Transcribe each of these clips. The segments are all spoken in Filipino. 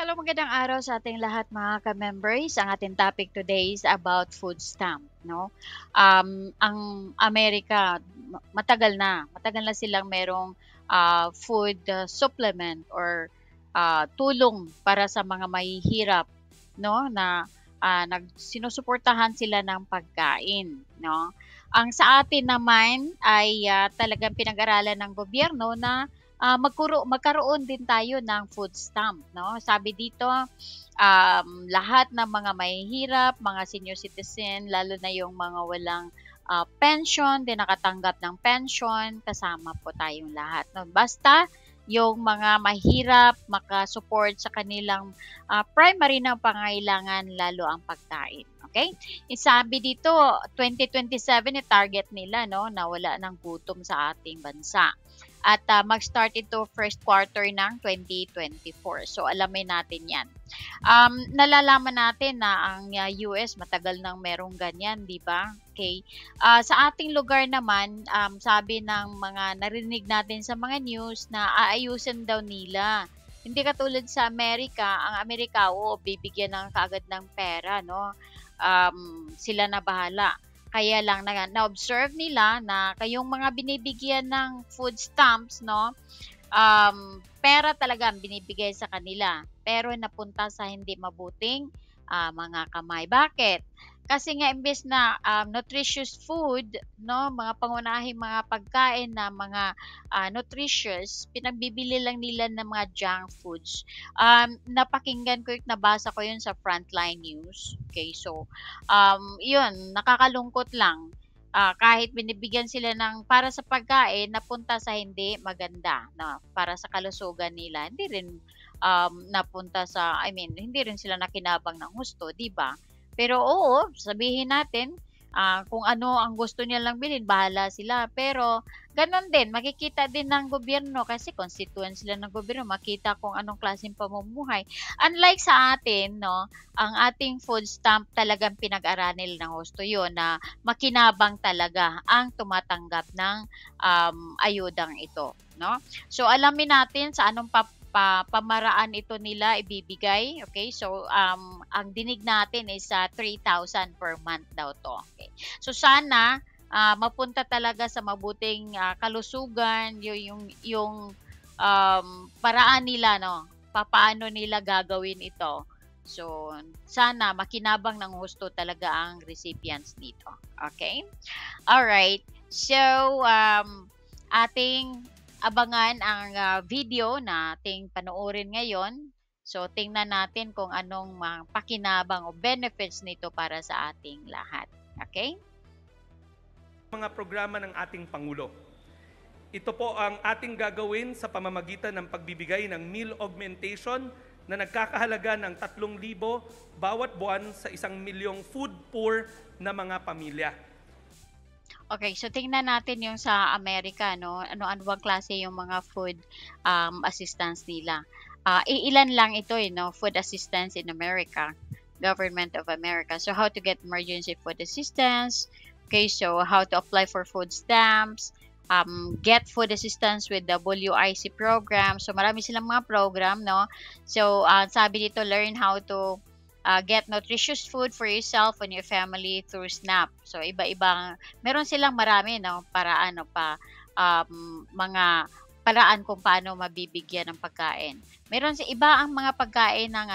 Hello, magandang araw sa ating lahat mga ka-members. Ang ating topic today is about food stamp, no? Ang Amerika matagal na silang merong food supplement or tulong para sa mga mahihirap, no? Na sinusuportahan sila ng pagkain, no? Ang sa atin naman ay talagang pinag-aralan ng gobyerno na magkaroon din tayo ng food stamp, no? Sabi dito, lahat ng mga mahihirap, mga senior citizen, lalo na yung mga walang pension, din nakatanggap ng pension, kasama po tayong lahat, no? Basta yung mga mahirap makasupport sa kanilang primary na pangailangan, lalo ang pagkain. Okay? Sabi dito, 2027 yung target nila, no, na wala ng gutom sa ating bansa. At mag-start ito first quarter ng 2024. So, alamin natin yan. Nalalaman natin na ang US matagal nang merong ganyan, di ba? Okay. Sa ating lugar naman, sabi ng mga narinig natin sa mga news na aayusin daw nila. Hindi katulad sa Amerika, ang Amerika, bibigyan ng kaagad ng pera, no? Sila na bahala. Kaya lang na-observe nila na kayong mga binibigyan ng food stamps, no, pera talaga ang binibigay sa kanila. Pero napunta sa hindi mabuting mga kamay. Bakit? Kasi nga imbes na nutritious food, no, mga pangunahing mga pagkain na mga nutritious, pinagbibili lang nila ng mga junk foods. Napakinggan ko, nabasa ko yun sa Frontline News. Okay, so yun, nakakalungkot lang. Kahit binibigyan sila ng para sa pagkain, napunta sa hindi maganda, na para sa kalusugan nila. Hindi rin napunta sa, hindi rin sila nakinabang ng husto, di ba? Pero oo, sabihin natin, kung ano ang gusto nilang bilhin, bahala sila. Pero ganon din, makikita din ng gobyerno kasi constituent sila ng gobyerno, makita kung anong klaseng pamumuhay. Unlike sa atin, no, ang ating food stamp talagang pinag-aralan ng husto yun na makinabang talaga ang tumatanggap ng ayudang ito, no? So alamin natin sa anong pamaraan ito nila ibibigay. Okay, so ang dinig natin is 3,000 per month daw to. Okay, so sana mapunta talaga sa mabuting kalusugan yung paraan nila, no, papaano nila gagawin ito. So sana makinabang ng husto talaga ang recipients dito. Okay, all right, so ating abangan ang video na ating panoorin ngayon. So, tingnan natin kung anong pakinabang o benefits nito para sa ating lahat. Okay? Mga programa ng ating Pangulo. Ito po ang ating gagawin sa pamamagitan ng pagbibigay ng meal augmentation na nagkakahalaga ng 3,000 bawat buwan sa 1,000,000 food poor na mga pamilya. Okay, so tingnan natin yung sa Amerika, no? Ano bang klase yung mga food assistance nila. Ilan lang ito, no? Food assistance in America, Government of America. So how to get emergency food assistance. Okay, so how to apply for food stamps, get food assistance with the WIC program. So marami silang mga program, no? So sabi dito, learn how to get nutritious food for yourself and your family through SNAP. So iba-ibang, meron silang marami, no, paraan, no, mga paraan kung paano mabibigyan ng pagkain. Meron sa iba ang mga pagkain ng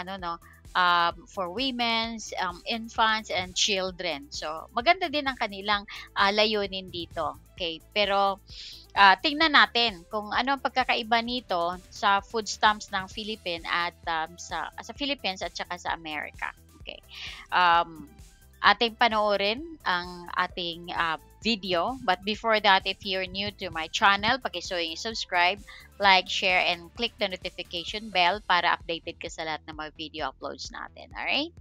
for women's, infants and children. So maganda din ang kanilang layunin dito. Okay, pero tingnan natin kung ano ang pagkakaiba nito sa food stamps ng Philippines at sa Philippines at saka sa Amerika. Okay. Ating panoorin ang ating video. But before that, if you're new to my channel, subscribe, like, share, and click the notification bell para updated ka sa lahat ng mga video uploads natin. Alright?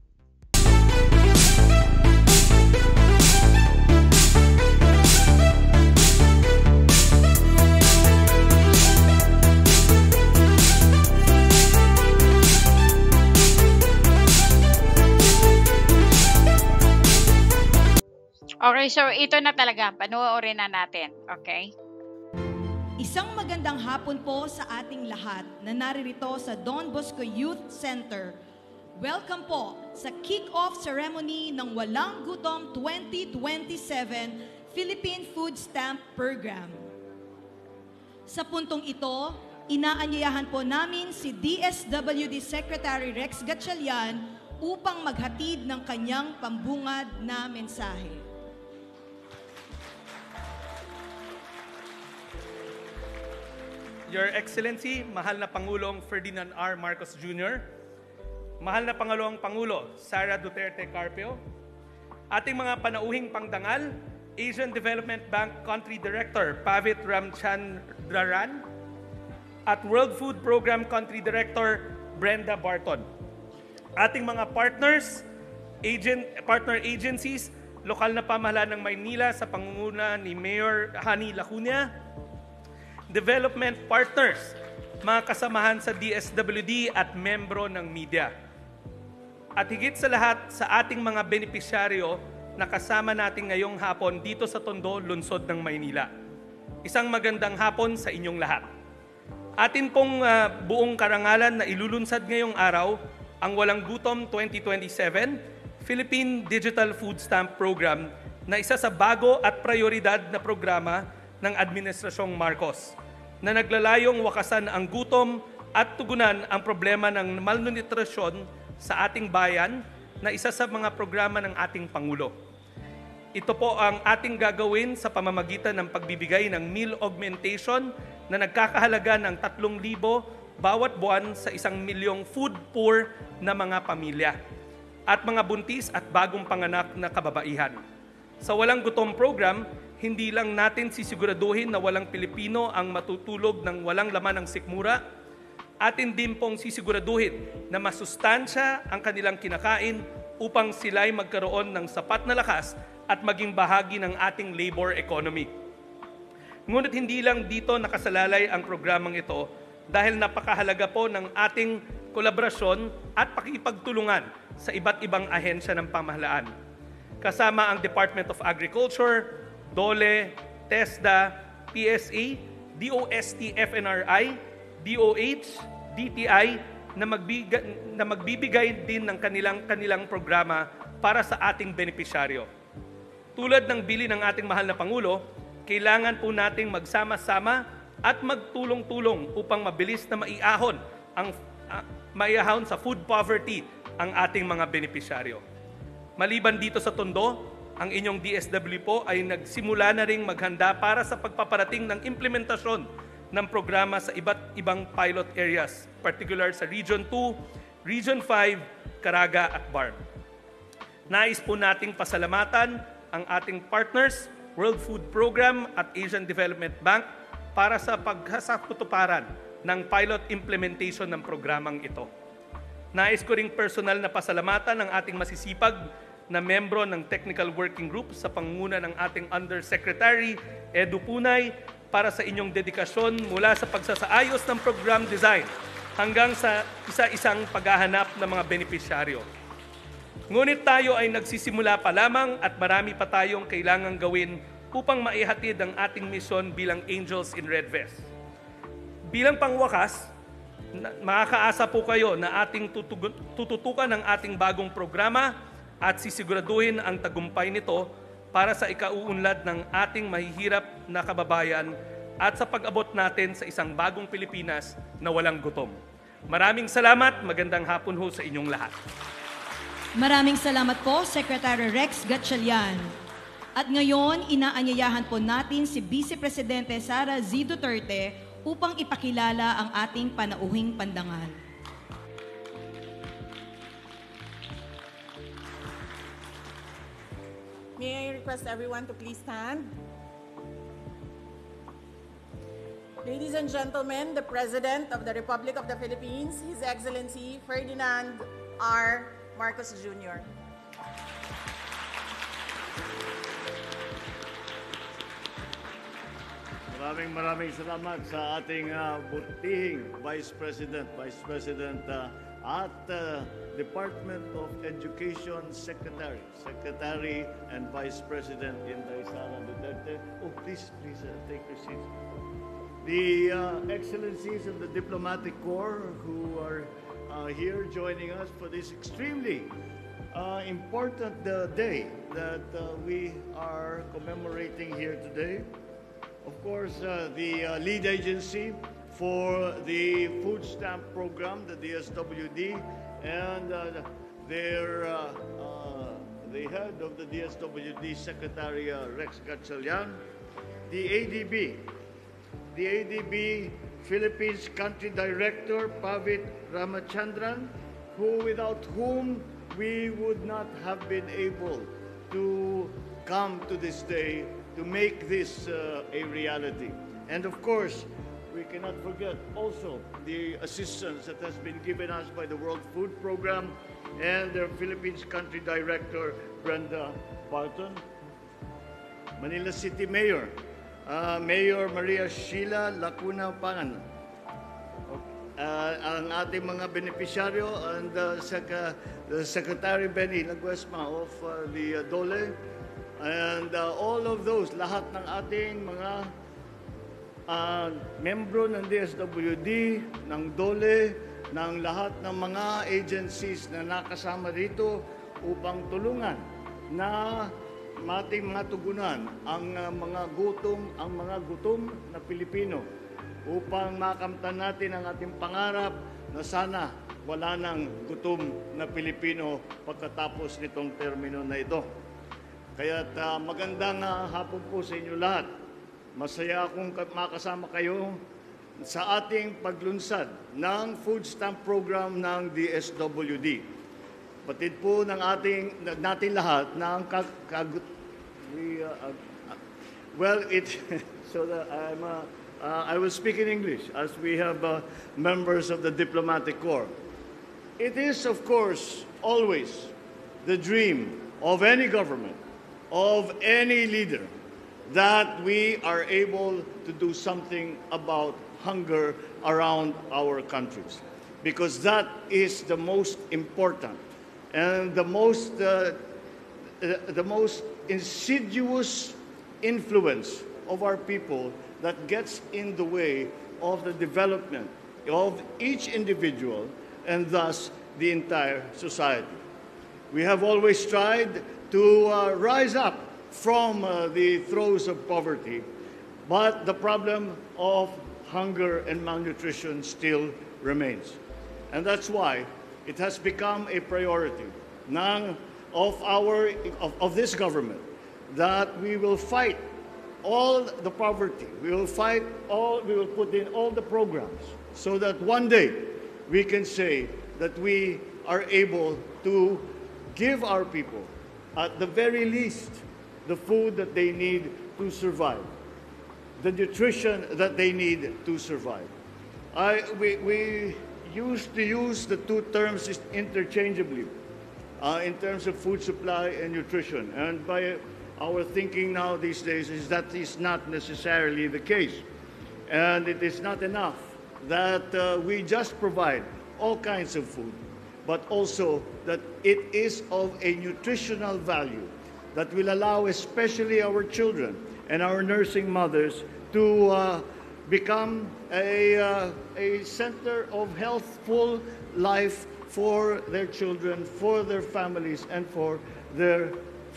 Okay, so ito na talaga. Panoorin na natin. Okay? Isang magandang hapon po sa ating lahat na naririto sa Don Bosco Youth Center. Welcome po sa kick-off ceremony ng Walang Gutom 2027 Philippine Food Stamp Program. Sa puntong ito, inaanyayahan po namin si DSWD Secretary Rex Gatchalian upang maghatid ng kanyang pambungad na mensahe. Your Excellency, mahal na Pangulong Ferdinand R. Marcos Jr., mahal na Pangulong Sara Duterte Carpio, ating mga panauhing pangdangal, Asian Development Bank Country Director Pavit Ramchandran, at World Food Program Country Director Brenda Barton. Ating mga partners, partner agencies, lokal na pamahalaan ng Maynila sa pangunguna ni Mayor Hani Lacuna, development partners, mga kasamahan sa DSWD at membro ng media. At higit sa lahat sa ating mga benepisyaryo na kasama natin ngayong hapon dito sa Tondo, Lungsod ng Maynila. Isang magandang hapon sa inyong lahat. Atin pong buong karangalan na ilulunsad ngayong araw ang Walang Gutom 2027 Philippine Digital Food Stamp Program na isa sa bago at prioridad na programa ng Administrasyong Marcos na naglalayong wakasan ang gutom at tugunan ang problema ng malnutrisyon sa ating bayan na isa sa mga programa ng ating Pangulo. Ito po ang ating gagawin sa pamamagitan ng pagbibigay ng meal augmentation na nagkakahalaga ng 3,000 bawat buwan sa 1,000,000 food poor na mga pamilya at mga buntis at bagong panganak na kababaihan. Sa Walang Gutom program, hindi lang natin sisiguraduhin na walang Pilipino ang matutulog ng walang laman ng sikmura, atin din pong sisiguraduhin na masustansya ang kanilang kinakain upang sila'y magkaroon ng sapat na lakas at maging bahagi ng ating labor economy. Ngunit hindi lang dito nakasalalay ang programang ito dahil napakahalaga po ng ating kolaborasyon at pakipagtulungan sa iba't ibang ahensya ng pamahalaan. Kasama ang Department of Agriculture, DOLE, TESDA, PSA, DOST, FNRI, DOH, DTI na magbibigay din ng kanilang programa para sa ating benepisyaryo. Tulad ng bili ng ating mahal na Pangulo, kailangan po nating magsama-sama at magtulong-tulong upang mabilis na maiahon sa food poverty ang ating mga benepisyaryo. Maliban dito sa Tondo, ang inyong DSW po ay nagsimula na ring maghanda para sa pagpaparating ng implementasyon ng programa sa iba't ibang pilot areas, particular sa Region 2, Region 5, Caraga at BARM. Nais po nating pasalamatan ang ating partners, World Food Program at Asian Development Bank para sa paghasakutuparan ng pilot implementation ng programang ito. Nais ko ring personal na pasalamatan ang ating masisipag na membro ng Technical Working Group sa pangunguna ng ating Undersecretary Edu Punay para sa inyong dedikasyon mula sa pagsasaayos ng program design hanggang sa isa-isang paghahanap ng mga benepisyaryo. Ngunit tayo ay nagsisimula pa lamang at marami pa tayong kailangang gawin upang maihatid ang ating misyon bilang Angels in Red Vest. Bilang pangwakas, makakaasa po kayo na ating tututukan ang ating bagong programa at sisiguraduhin ang tagumpay nito para sa ikauunlad ng ating mahihirap na kababayan at sa pag-abot natin sa isang bagong Pilipinas na walang gutom. Maraming salamat, magandang hapon ho sa inyong lahat. Maraming salamat po, Secretary Rex Gatchalian. At ngayon, inaanyayahan po natin si Vice Presidente Sara Z. Duterte upang ipakilala ang ating panauhing pandangal. May I request everyone to please stand? Ladies and gentlemen, the President of the Republic of the Philippines, His Excellency Ferdinand R. Marcos Jr. Maraming salamat sa ating butihing Vice President at Department of Education Secretary and Vice President Inday Sara Duterte. Oh, please take your seats. the excellencies of the Diplomatic Corps who are here joining us for this extremely important day that we are commemorating here today. Of course, the lead agency for the food stamp program, the DSWD, and the head of the DSWD, Secretary Rex Gatchalian, the ADB Philippines Country Director, Pavit Ramachandran, without whom we would not have been able to come to this day to make this a reality. And of course, we cannot forget also the assistance that has been given us by the World Food Program and the Philippines Country Director, Brenda Barton. Manila City Mayor, Mayor Maria Sheila Lacuna Pangan. Ang ating mga beneficiaryo and the Secretary Benny Laguesma of the DOLE, and all of those, lahat ng ating mga membro ng DSWD, ng DOLE, ng lahat ng mga agencies na nakasama dito upang tulungan na ating mga tugunan ang mga gutom na Pilipino upang makamtan natin ang ating pangarap na sana wala nang gutom na Pilipino pagkatapos nitong termino na ito. Kaya't magandang hapon po sa inyo lahat. Masaya akong makasama kayo sa ating paglunsad ng food stamp program ng DSWD. Batid po ng natin lahat ng I will speak in English as we have members of the Diplomatic Corps. It is, of course, always the dream of any government, of any leader, that we are able to do something about hunger around our countries, because that is the most important and the most insidious influence of our people that gets in the way of the development of each individual and thus the entire society. We have always tried to rise up from the throes of poverty, but the problem of hunger and malnutrition still remains. And that's why it has become a priority of this government that we will fight all the poverty. We will put in all the programs so that one day we can say that we are able to give our people, at the very least, the food that they need to survive, the nutrition that they need to survive. We used to use the two terms interchangeably in terms of food supply and nutrition. And by our thinking now these days is that is not necessarily the case. And it is not enough that we just provide all kinds of food, but also that it is of a nutritional value that will allow especially our children and our nursing mothers to become a center of healthful life for their children, for their families, and for their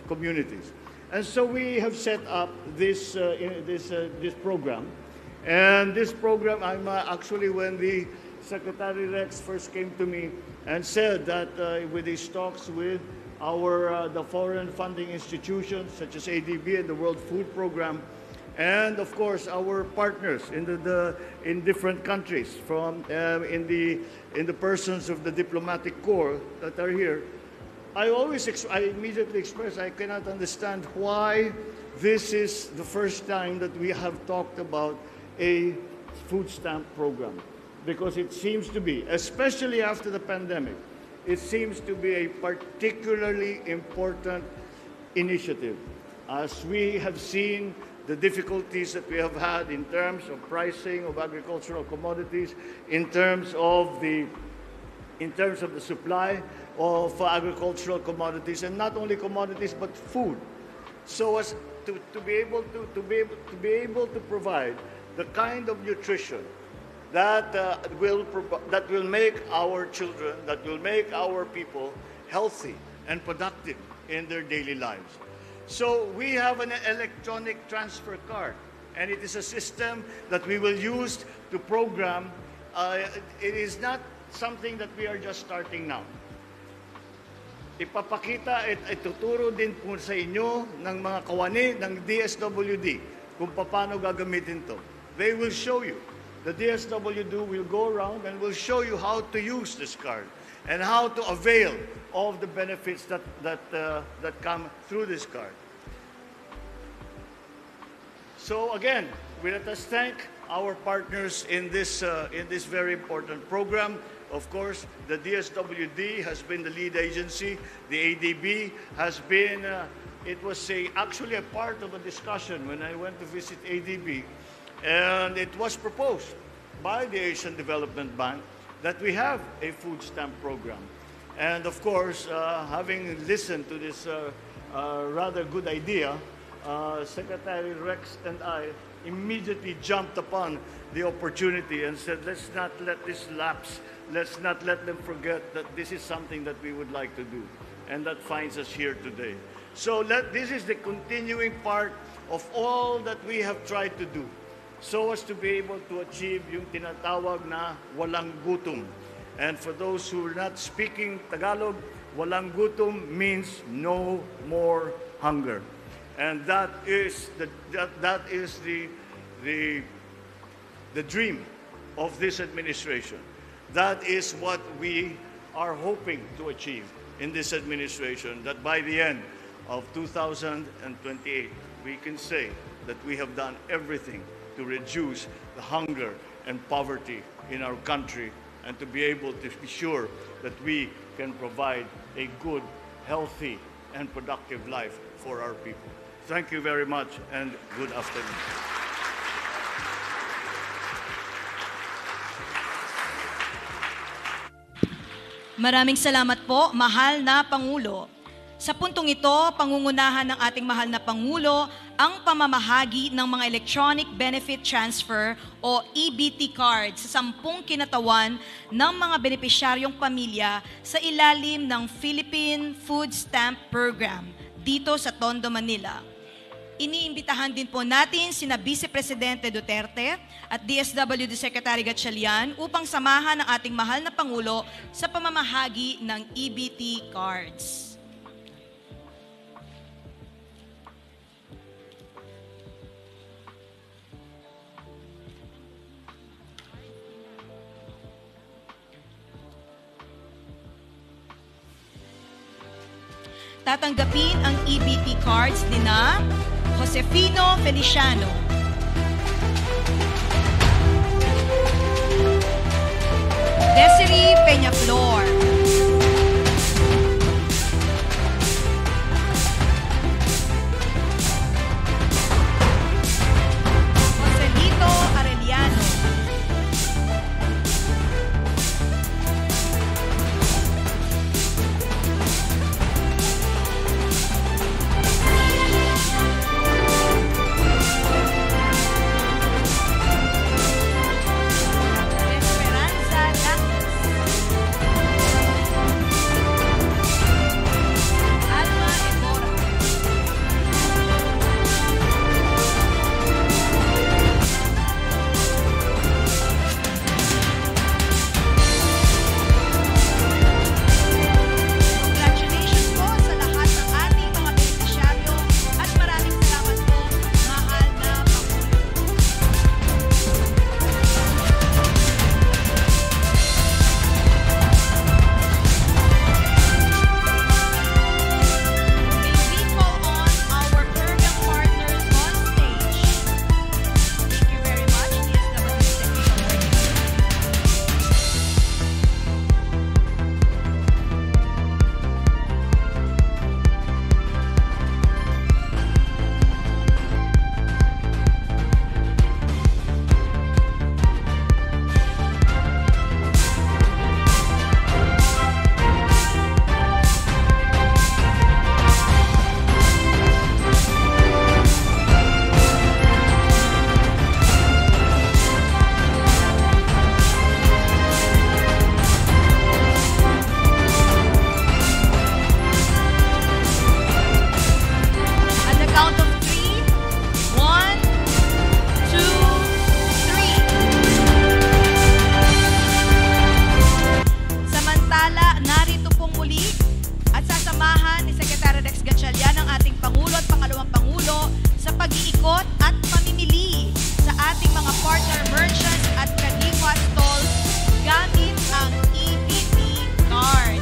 communities. And so we have set up this program. And this program, actually, when the Secretary Rex first came to me and said that with his talks with the foreign funding institutions such as ADB and the World Food Program, and of course our partners in different countries, in the persons of the Diplomatic Corps that are here, I immediately express I cannot understand why this is the first time that we have talked about a food stamp program, because it seems to be, especially after the pandemic, it seems to be a particularly important initiative, as we have seen the difficulties that we have had in terms of pricing of agricultural commodities, in terms of the supply of agricultural commodities, and not only commodities but food, so as to be able to provide the kind of nutrition that that will make our children, that will make our people healthy and productive in their daily lives. So we have an electronic transfer card, and it is a system that we will use to program. It is not something that we are just starting now. Ipapakita at ituturo din po sa inyo ng mga kawani ng DSWD kung paano gagamitin to. They will show you. The DSWD will go around and will show you how to use this card and how to avail of the benefits that come through this card. So again, let us thank our partners in this very important program. Of course, the DSWD has been the lead agency. The ADB has been, actually a part of a discussion when I went to visit ADB. And it was proposed by the Asian Development Bank that we have a food stamp program. And of course, having listened to this rather good idea, Secretary Rex and I immediately jumped upon the opportunity and said, let's not let this lapse. Let's not let them forget that this is something that we would like to do. And that finds us here today. So this is the continuing part of all that we have tried to do so as to be able to achieve yung tinatawag na walang gutom. And for those who are not speaking Tagalog, walang gutom means no more hunger. And that is the dream of this administration. That is what we are hoping to achieve in this administration, that by the end of 2028, we can say that we have done everything to reduce the hunger and poverty in our country and to be able to be sure that we can provide a good, healthy, and productive life for our people. Thank you very much and good afternoon. Maraming salamat po, mahal na Pangulo. Sa puntong ito, pangungunahan ng ating mahal na Pangulo ang pamamahagi ng mga Electronic Benefit Transfer o EBT cards sa 10 kinatawan ng mga benepisyaryong pamilya sa ilalim ng Philippine Food Stamp Program dito sa Tondo, Manila. Iniimbitahan din po natin sina Vice Presidente Duterte at DSWD Secretary Gatchalian upang samahan ang ating mahal na Pangulo sa pamamahagi ng EBT cards. Tatanggapin ang EBT cards ni na Josefino Feliciano, Desiree Peñaflor, Joselito Arellano, muli at sasamahan ni Secretary Rex Gatchalian ang ating Pangulo at Pangalawang Pangulo sa pag-iikot at pamimili sa ating mga partner merchants at kadiwa stalls gamit ang EBT card.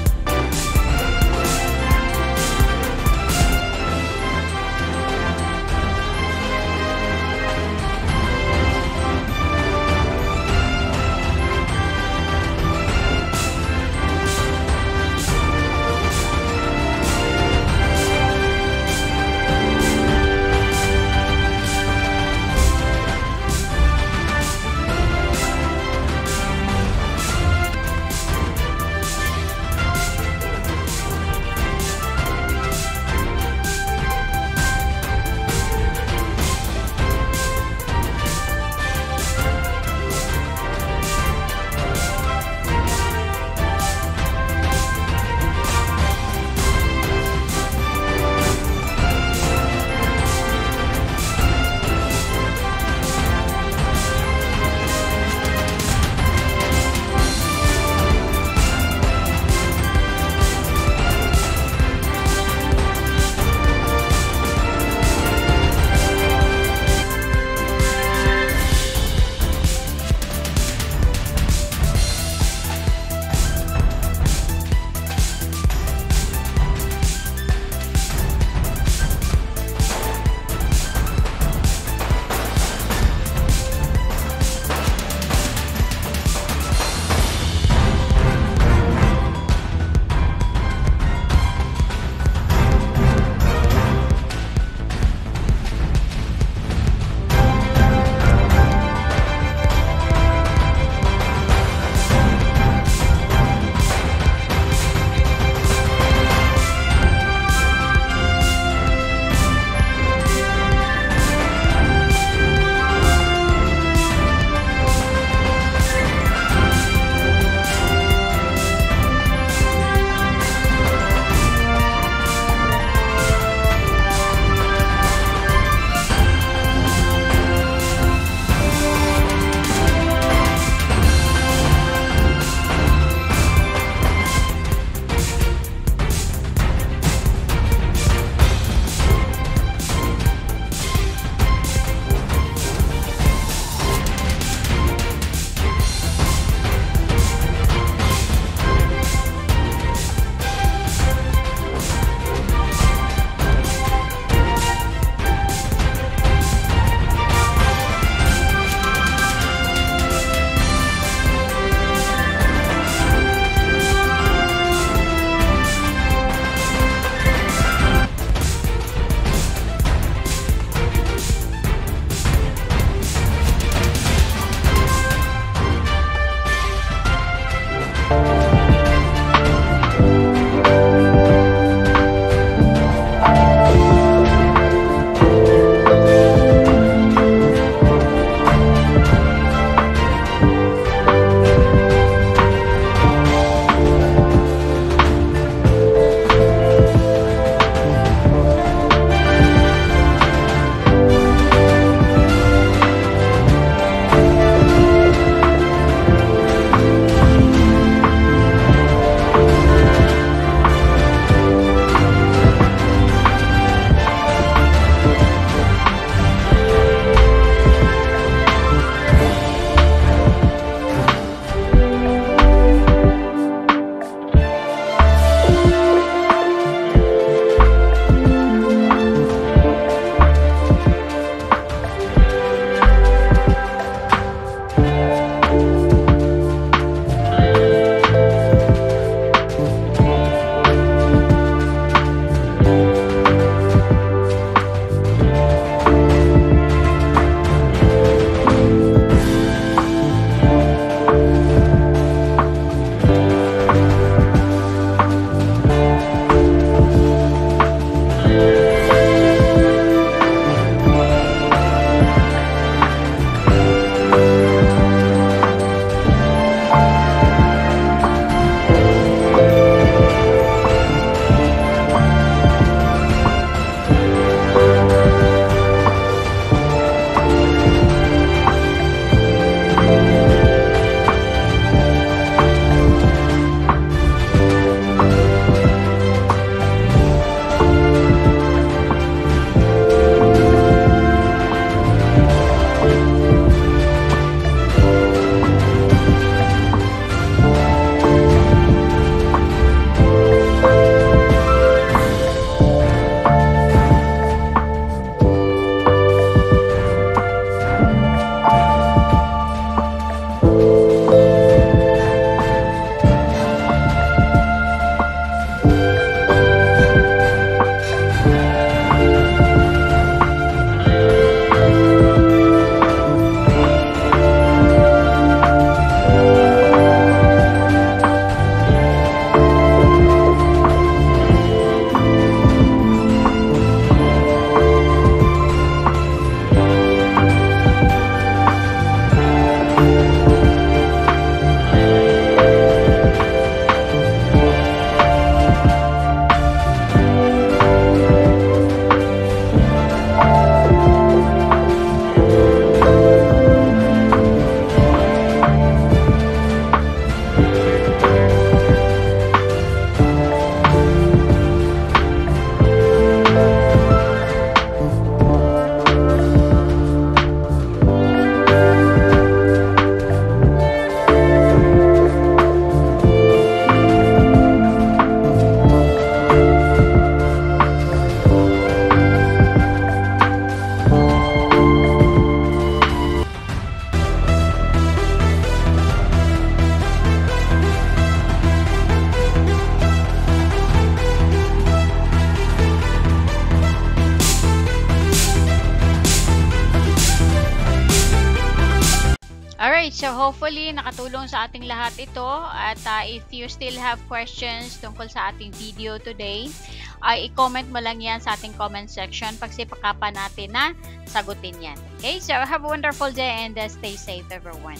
Alright, so hopefully nakatulong sa ating lahat ito. At if you still have questions tungkol sa ating video today, i-comment mo lang yan sa ating comment section. Pagsipakapan natin na sagutin yan. Okay, so have a wonderful day and stay safe everyone.